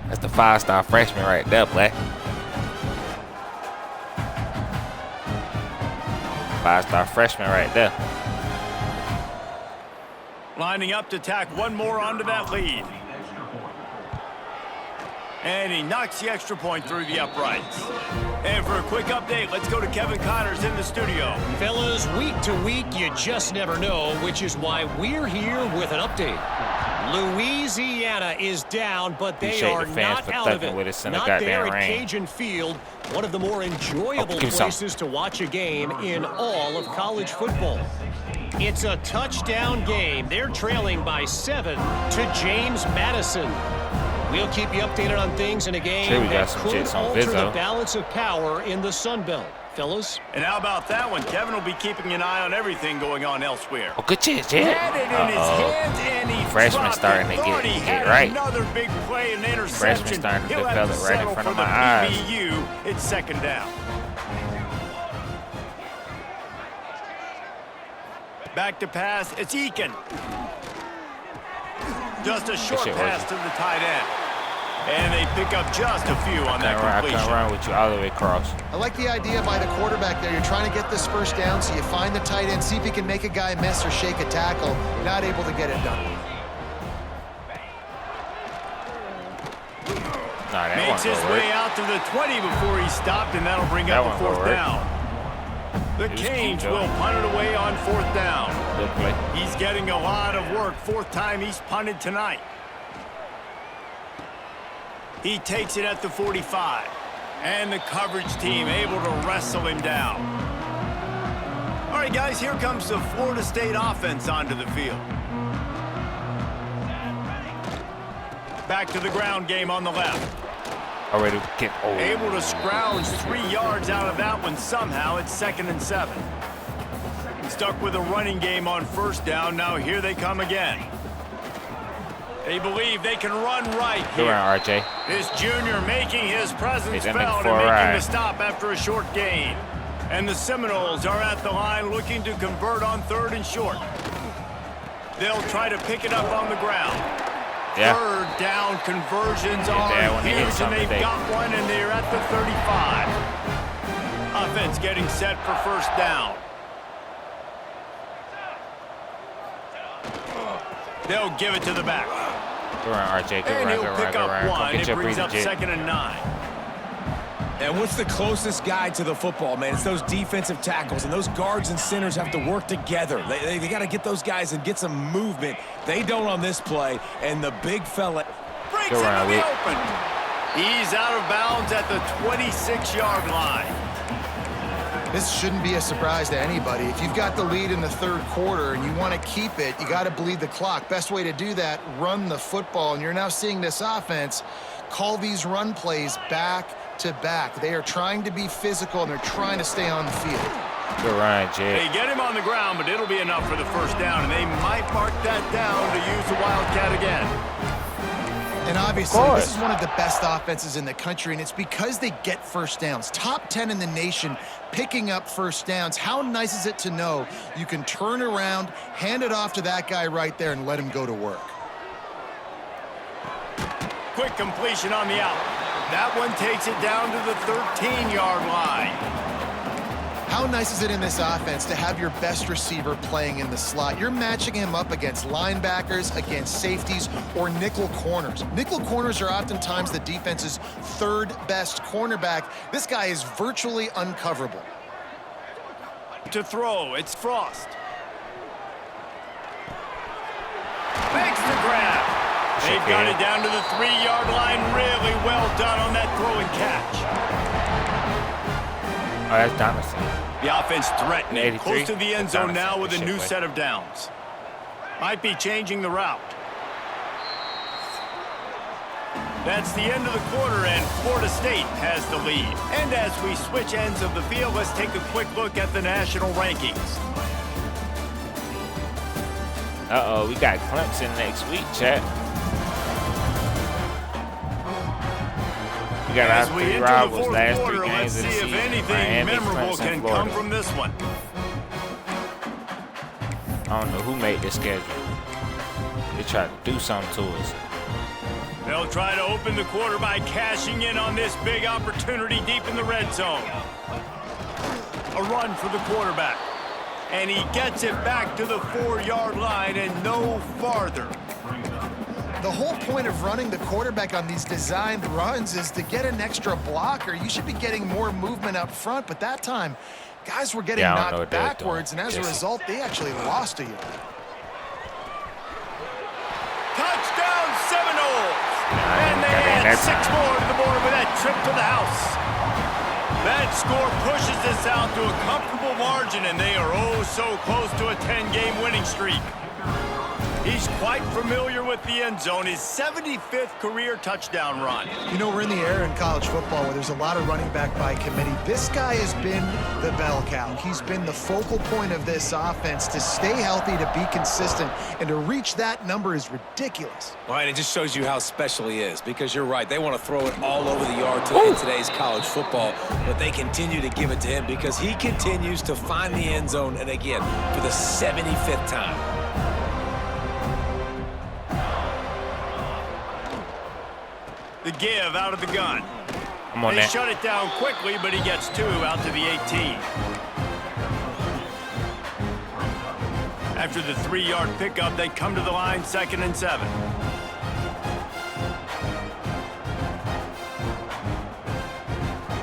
That's the 5-star freshman right there, boy. 5-star freshman right there. Lining up to tack one more onto that lead. And he knocks the extra point through the uprights. And for a quick update, let's go to Kevin Connors in the studio. Fellas, week to week, you just never know, which is why we're here with an update. Louisiana is down, but they Appreciate are the fans not for out of thugging it. with us in the Not goddamn there at rain. Cajun Field, one of the more enjoyable give me some. places to watch a game in all of college football. It's a touchdown game. They're trailing by 7 to James Madison. We'll keep you updated on things in a game Sure, we got that some could chicks on alter the Vizzo. balance of power in the Sun Belt. Fellas? And how about that one? Kevin will be keeping an eye on everything going on elsewhere. Oh, good shit, Jed. Had it in his hands and he Freshman dropped starting it. to Thought get he it had right. Another big play and interception. Freshman starting to He'll have develop to right in settle front for of the my eyes. PBU. It's second down. Back to pass. It's Eakin. Just a short shit pass working. to the tight end. And they pick up just a few on that I completion. can't run with you all the way across. I like the idea by the quarterback there. You're trying to get this first down, so you find the tight end, see if he can make a guy miss or shake a tackle. Not able to get it done. Nah, that Makes one his go way work. out to the 20 before he stopped, and that'll bring That up a one go fourth work. down. The It was Canes cute, though. will punt it away on fourth down. Good play. He's getting a lot of work. Fourth time he's punted tonight. He takes it at the 45. And the coverage team able to wrestle him down. All right, guys, here comes the Florida State offense onto the field. Back to the ground game on the left. Already get Able to scrounge 3 yards out of that one somehow. It's 2nd and 7. Stuck with a running game on first down. Now here they come again. They believe they can run right Good here. run, RJ. This junior making his presence Hey, that nigga felt for and a making ride. the stop after a short gain. And the Seminoles are at the line looking to convert on 3rd and short. They'll try to pick it up on the ground. Yeah. 3rd down conversions Dad are wanna hit huge, and something they've today. got one, and they're at the 35. Offense getting set for first down. They'll give it to the back. Good run, RJ. Good And run, he'll good run, pick good up run. Come one. get It your brings breather, up Jed. 2nd and 9. And what's the closest guy to the football, man? It's those defensive tackles, and those guards and centers have to work together. They got to get those guys and get some movement. They don't on this play, and the big fella. Breaks Go around, into the Vic. open. He's out of bounds at the 26-yard line. This shouldn't be a surprise to anybody. If you've got the lead in the 3rd quarter and you want to keep it, you got to bleed the clock. Best way to do that, run the football. And you're now seeing this offense call these run plays back to back. They are trying to be physical, and they're trying to stay on the field. Good run, Jed. They get him on the ground, but it'll be enough for the first down, and they might mark that down to use the Wildcat again. And obviously, course. this is one of the best offenses in the country, and it's because they get first downs. Top 10 in the nation picking up first downs. How nice is it to know you can turn around, hand it off to that guy right there, and let him go to work? Quick completion on the out. That one takes it down to the 13-yard line. How nice is it in this offense to have your best receiver playing in the slot? You're matching him up against linebackers, against safeties, or nickel corners. Nickel corners are oftentimes the defense's 3rd best cornerback. This guy is virtually uncoverable. To throw, it's Frost. Makes the grab. They've got it down to the 3-yard line. Really well done on that throw and catch. Oh, that's Donaldson. The offense threatening. 83. Close to the end zone now with a Shit, new boy. set of downs. Might be changing the route. That's the end of the quarter, and Florida State has the lead. And as we switch ends of the field, let's take a quick look at the national rankings. Uh-oh, we got Clemson next week, chat. got As our we 3 enter the rivals fourth last 3 quarter, let's games of see the if season. anything Miami, memorable Clemson, can Florida. come from this one. I don't know who made this schedule. They tried to do something to us. They'll try to open the quarter by cashing in on this big opportunity deep in the red zone. A run for the quarterback. And he gets it back to the 4-yard line and no farther. The whole point of running the quarterback on these designed runs is to get an extra blocker. You should be getting more movement up front, but that time, guys were getting knocked backwards, and as a result, they actually lost a yard. Touchdown Seminoles! And they got in add that 6 time. more to the board with that trip to the house. That score pushes this out to a comfortable margin, and they are oh so close to a 10-game winning streak. He's quite familiar with the end zone, his 75th career touchdown run. You know, we're in the era in college football where there's a lot of running back by committee. This guy has been the bell cow. He's been the focal point of this offense. To stay healthy, to be consistent, and to reach that number is ridiculous. Right, it just shows you how special he is, because you're right. They want to throw it all over the yard in today's college football, but they continue to give it to him because he continues to find the end zone, and again, for the 75th time. The give out of the gun. I'm on They that. shut it down quickly, but he gets 2 out to the 18. After the 3-yard pickup, they come to the line 2nd and 7.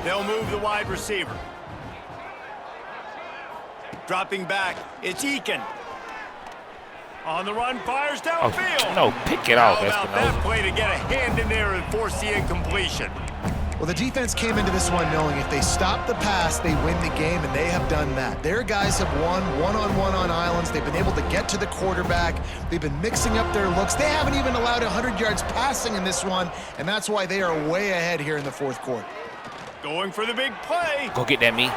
They'll move the wide receiver. Dropping back, it's Eakin. On the run, fires downfield. No, pick it off, How about that Espinoza. play to get a hand in there and force the incompletion? Well, the defense came into this one knowing if they stop the pass, they win the game, and they have done that. Their guys have won one-on-one on islands. They've been able to get to the quarterback. They've been mixing up their looks. They haven't even allowed 100 yards passing in this one, and that's why they are way ahead here in the fourth quarter. Going for the big play. Go get that me.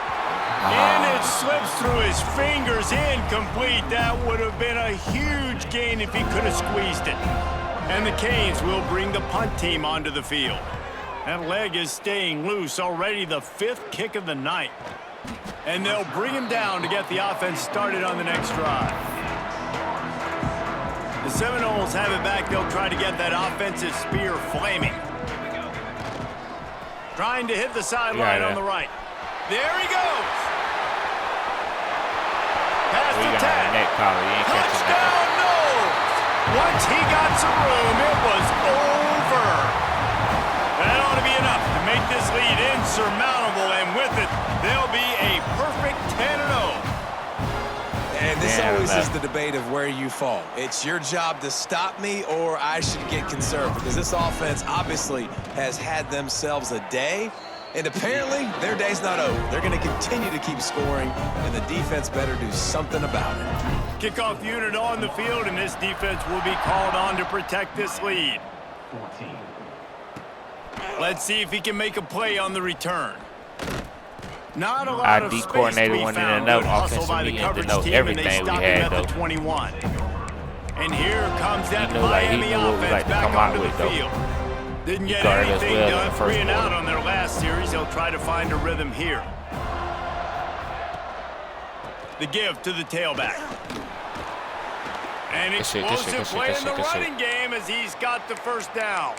And it slips through his fingers, incomplete. That would have been a huge gain if he could have squeezed it. And the Canes will bring the punt team onto the field. That leg is staying loose, already the 5th kick of the night. And they'll bring him down to get the offense started on the next drive. The Seminoles have it back. They'll try to get that offensive spear flaming. Trying to hit the sideline on the right. There he goes. Pass to Ted. Touchdown, Knowles. Once he got some room, it was over. That ought to be enough to make this lead insurmountable, and with it, they'll be a perfect 10-0. And this always is the debate of where you fall. It's your job to stop me, or I should get conserved, because this offense obviously has had themselves a day, and apparently their day's not over. They're going to continue to keep scoring, and the defense better do something about it. Kickoff unit on the field, and this defense will be called on to protect this lead. 14. Let's see if he can make a play on the return. Not a lot of D space coordinator to be wanted to found. know Good hustle offensive by the meeting to coverage know team, and they everything we stop him had, at the though. 21. And here comes that He knew, like, he Miami knew what we offense like to back come out onto the with, though. field. Didn't get guarded us anything well in done, the first 3 and out quarter. on their last series. They'll try to find a rhythm here. The give to the tailback. An Good shit, explosive play in the good shit. running game as he's got the first down.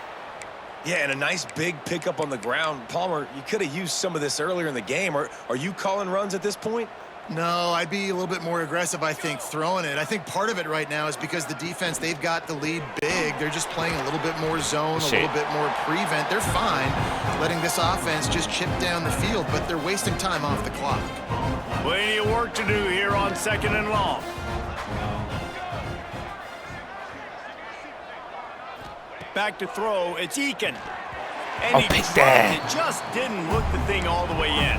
Yeah, and a nice big pickup on the ground. Palmer, you could have used some of this earlier in the game. Are you calling runs at this point? No, I'd be a little bit more aggressive, I think, throwing it. I think part of it right now is because the defense, they've got the lead big. They're just playing a little bit more zone, a little bit more prevent. They're fine letting this offense just chip down the field, but they're wasting time off the clock. Plenty of work to do here on 2nd and long. Back to throw, it's Eakin. And he pick dropped that. it, just didn't look the thing all the way in.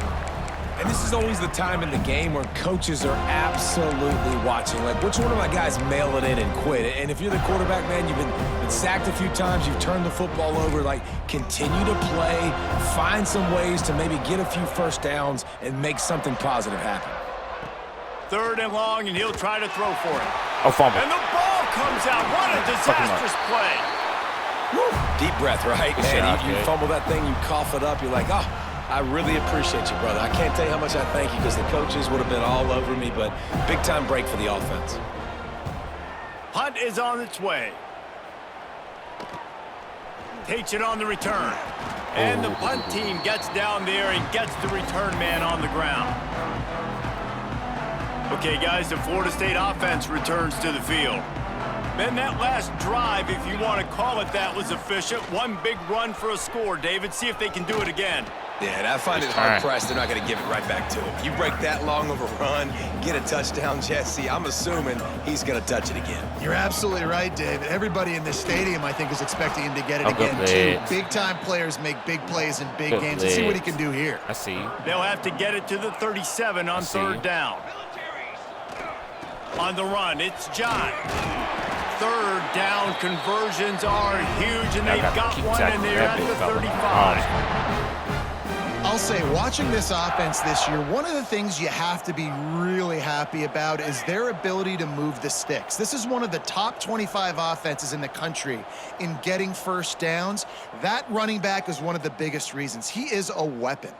And this is always the time in the game where coaches are absolutely watching. Like, which one of my guys mail it in and quit? And if you're the quarterback, man, you've been sacked a few times, you've turned the football over, like, continue to play, find some ways to maybe get a few first downs and make something positive happen. 3rd and long, and he'll try to throw for it. Oh, fumble. And the ball comes out. What a disastrous play. Woo, deep breath, right? Man, you fumble that thing, you cough it up, you're like, oh, I really appreciate you, brother. I can't tell you how much I thank you because the coaches would have been all over me, but big-time break for the offense. Punt is on its way. Takes it on the return. And the punt team gets down there and gets the return man on the ground. Okay, guys, the Florida State offense returns to the field. Then that last drive, if you want to call it that, was efficient. One big run for a score, David. See if they can do it again. Yeah, and I find it hard-pressed they're not going to give it right back to him. You break that long of a run, get a touchdown, Jesse, I'm assuming he's going to touch it again. You're absolutely right, David. Everybody in this stadium, I think, is expecting him to get it again, too. Big-time players make big plays in big games. Let's see what he can do here. I see you. They'll have to get it to the 37 on third down. On the run, it's John. Third down conversions are huge, and they've got one, and they're at the 35. I'll say, watching this offense this year, one of the things you have to be really happy about is their ability to move the sticks. This is one of the top 25 offenses in the country in getting first downs. That running back is one of the biggest reasons. He is a weapon.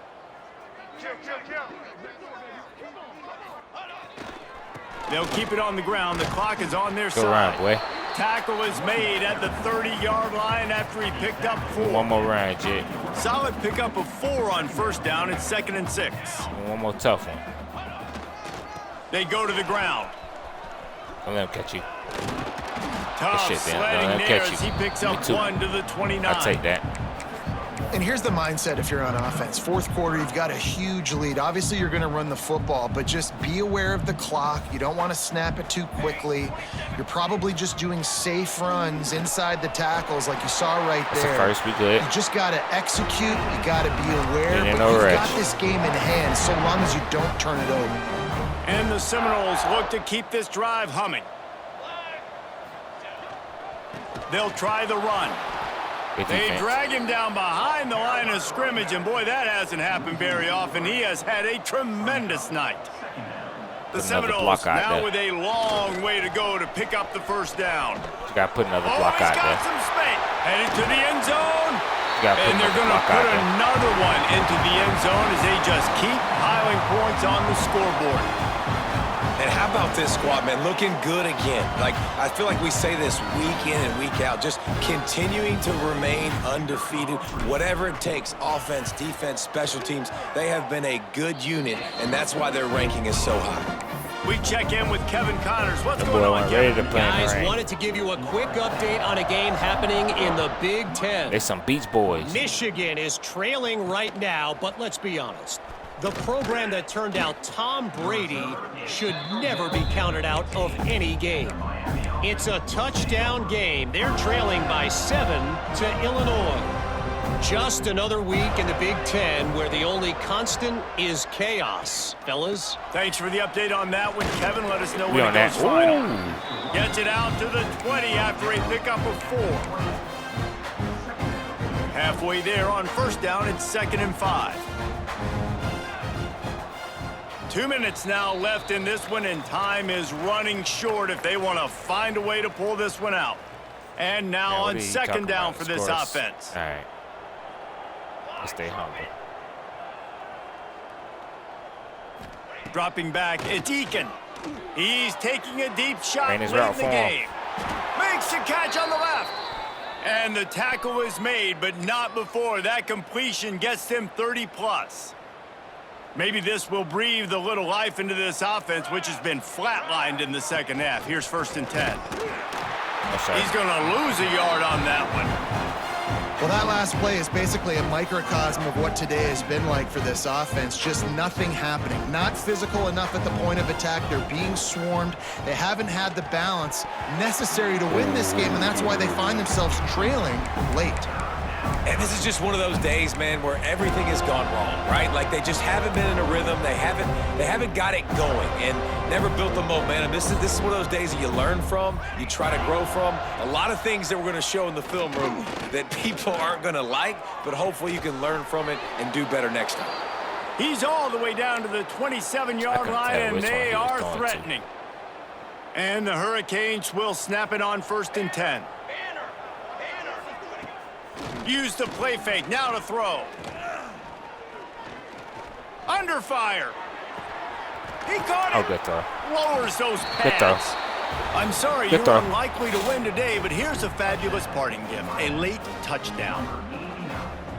They'll keep it on the ground. The clock is on their side. Go around, boy. Tackle is made at the 30-yard line after he picked up 4. One more round, Jay. Solid pickup of 4 on first down. It's 2nd and 6. One more tough one. They go to the ground. Don't let him catch you. Tough shit, sledding there as he picks up 1 to the 29. I'll take that. And here's the mindset if you're on offense. Fourth quarter, you've got a huge lead. Obviously, you're going to run the football, but just be aware of the clock. You don't want to snap it too quickly. You're probably just doing safe runs inside the tackles like you saw right there. That's the first, we good. You just got to execute. You got to be aware. But No you've rush. got this game in hand so long as you don't turn it over. And the Seminoles look to keep this drive humming. They'll try the run. They drag him down behind the line of scrimmage, and boy, that hasn't happened very often. He has had a tremendous night. The Seminoles now with a long way to go to pick up the first down. You got to put another block out there. He's got some space. Headed to the end zone. And they're going to put another one into the end zone as they just keep piling points on the scoreboard. And how about this squad, man? Looking good again. Like, I feel like we say this week in and week out, just continuing to remain undefeated. Whatever it takes, offense, defense, special teams, they have been a good unit, and that's why their ranking is so high. We check in with Kevin Connors. What's going on, Kevin? Guys, wanted to give you a quick update on a game happening in the Big Ten. They some Beach Boys. Michigan is trailing right now, but let's be honest. The program that turned out Tom Brady should never be counted out of any game. It's a touchdown game. They're trailing by 7 to Illinois. Just another week in the Big Ten where the only constant is chaos. Fellas? Thanks for the update on that one, Kevin. Let us know when it goes final. Gets it out to the 20 after a pickup of 4. Halfway there on first down, it's 2nd and 5. 2 minutes now left in this one, and time is running short if they want to find a way to pull this one out. And now on 2nd down for this offense. All right. Let's stay humble. Dropping back, it's Eakin. He's taking a deep shot late in the game. Makes the catch on the left. And the tackle is made, but not before that completion gets them 30+. Maybe this will breathe a little life into this offense, which has been flatlined in the second half. Here's 1st and 10. He's going to lose a yard on that one. Well, that last play is basically a microcosm of what today has been like for this offense. Just nothing happening. Not physical enough at the point of attack. They're being swarmed. They haven't had the balance necessary to win this game, and that's why they find themselves trailing late. And this is just one of those days, man, where everything has gone wrong, right? Like they just haven't been in a rhythm. They haven't got it going and never built the momentum. This is one of those days that you learn from, you try to grow from. A lot of things that we're going to show in the film room that people aren't going to like, but hopefully you can learn from it and do better next time. He's all the way down to the 27-yard line, and they are threatening. And the Hurricanes will snap it on 1st and 10. Use the play fake. Now to throw. Under fire. He caught it. Oh, good throw. Lowers those Good throw. pads. I'm sorry, Good you're throw. unlikely to win today, but here's a fabulous parting gift. A late touchdown.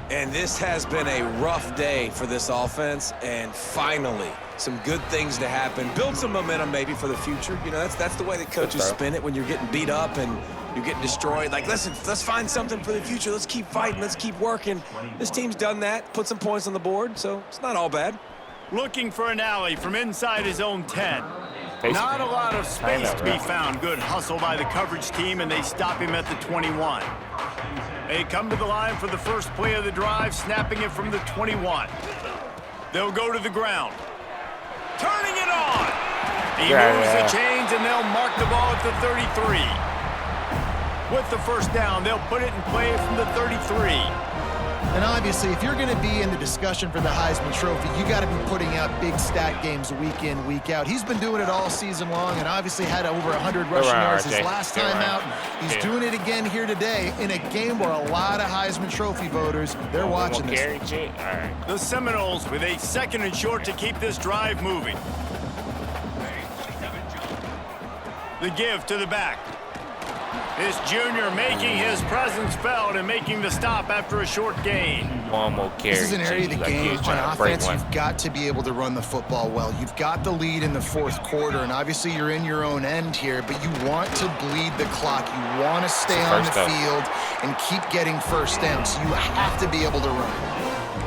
And this has been a rough day for this offense, and finally, some good things to happen. Build some momentum maybe for the future. You know, that's the way that coaches spin it when you're getting beat up and you're getting destroyed. Like, listen, let's find something for the future. Let's keep fighting. Let's keep working. This team's done that, put some points on the board, so it's not all bad. Looking for an alley from inside his own 10. Face Not a lot of space know, to be right? found. Good hustle by the coverage team, and they stop him at the 21. They come to the line for the first play of the drive, snapping it from the 21. They'll go to the ground. Turning it on. He moves the chains, and they'll mark the ball at the 33. With the first down, they'll put it in play from the 33. And obviously, if you're going to be in the discussion for the Heisman Trophy, you got to be putting out big stat games week in, week out. He's been doing it all season long and obviously had over 100 rushing yards his last time out. He's doing it again here today in a game where a lot of Heisman Trophy voters, they're watching this. All right. The Seminoles with a 2nd and short to keep this drive moving. The give to the back. This junior making his presence felt and making the stop after a short gain. One more carry. This is an area of the Like he game was on trying to break offense. one. You've got to be able to run the football well. You've got the lead in the 4th quarter, and obviously you're in your own end here, but you want to bleed the clock. You want to stay on the field and keep getting first down, so you have to be able to run.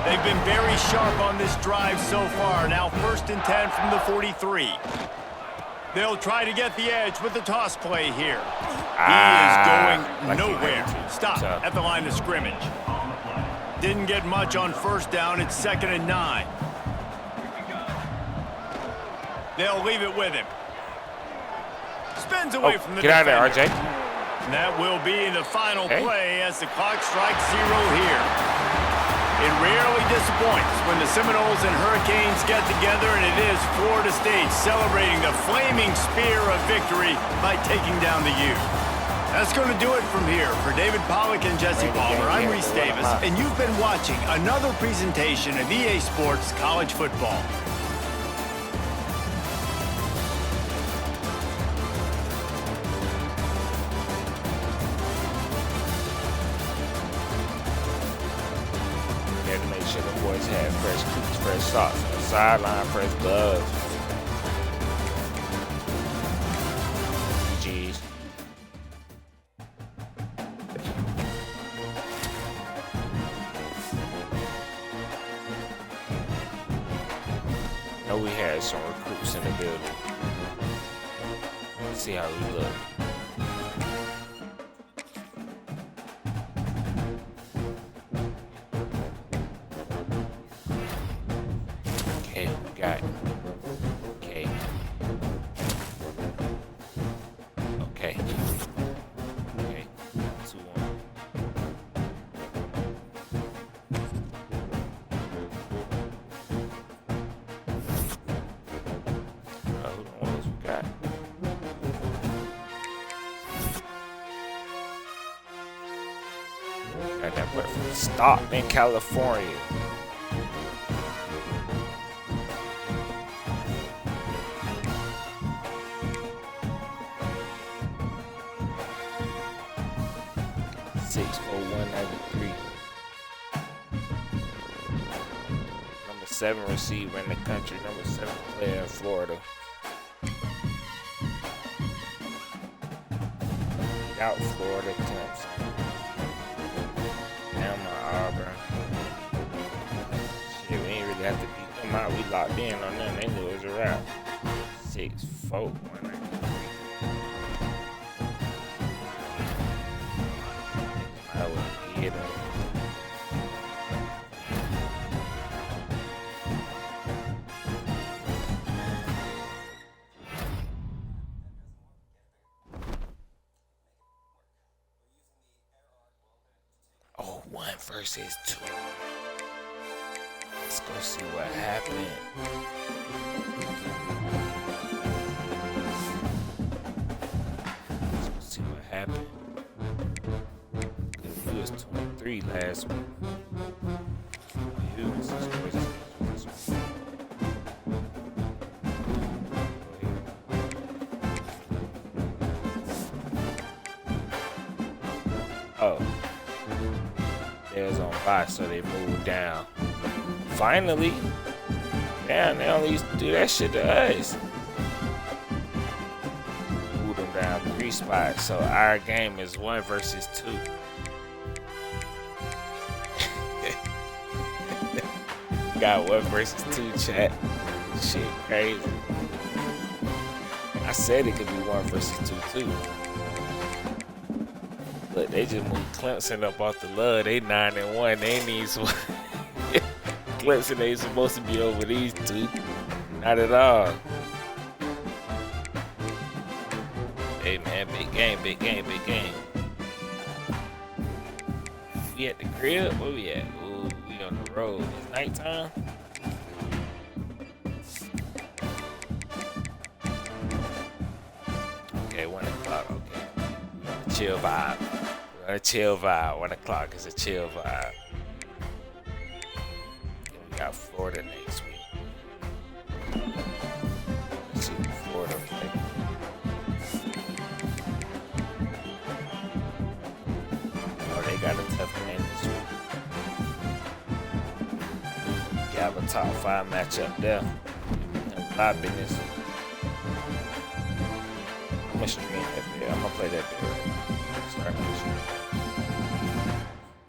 They've been very sharp on this drive so far. Now 1st and 10 from the 43. They'll try to get the edge with the toss play here. He is going nowhere. Stop at the line of scrimmage. Didn't get much on first down. It's 2nd and 9. They'll leave it with him. Spins away from the Get out of defender. there, RJ. And that will be the final play as the clock strikes 0 here. It rarely disappoints when the Seminoles and Hurricanes get together, and it is Florida State celebrating the flaming spear of victory by taking down the U. That's going to do it from here. For David Pollack and Jesse Palmer, I'm Reese Davis, and you've been watching another presentation of EA Sports College Football. To make sure the boys had fresh cleats, fresh socks, on the sideline, fresh gloves. Jeez. Know we had some recruits in the building. Let's see how we look. Okay, we got it. Okay. Okay. Okay. 2-1. Who the ones we got? Got that boy from Stop in California. Number 7 receiver in the country, number 7 player in Florida. Out Florida, Clemson. Now my Auburn. Shit, we ain't really have to beat them out. We locked in on them. They knew it was a wrap. 6-4, 193. I would get them. Oh, 1 versus 2. Let's go see what happened. Let's go see what happened. He was 23. 3 last week. Hughes is crazy. Oh. There's on bye, so they moved down. Finally. Damn, they only used to do that shit to us. Moved them down 3 spots, so our game is 1 versus 2. Got 1 versus 2, chat. Shit crazy. I said it could be 1 versus 2 too. But they just moved Clemson up off the love. They 9-1. They need some. Clemson ain't supposed to be over these 2. Not at all. Hey man, big game, big game, big game. We at the crib? Where we at? Ooh, we on the road. It's nighttime. Okay, 1 o'clock. Okay. Chill vibe. We're on a chill vibe. 1 o'clock is a chill vibe. And we got Florida next week. Let's see what Florida play. Oh, they got a tough game this week. You have a top 5 matchup there. And live business. I'm gonna stream that bit. I'm gonna play that bit. Start.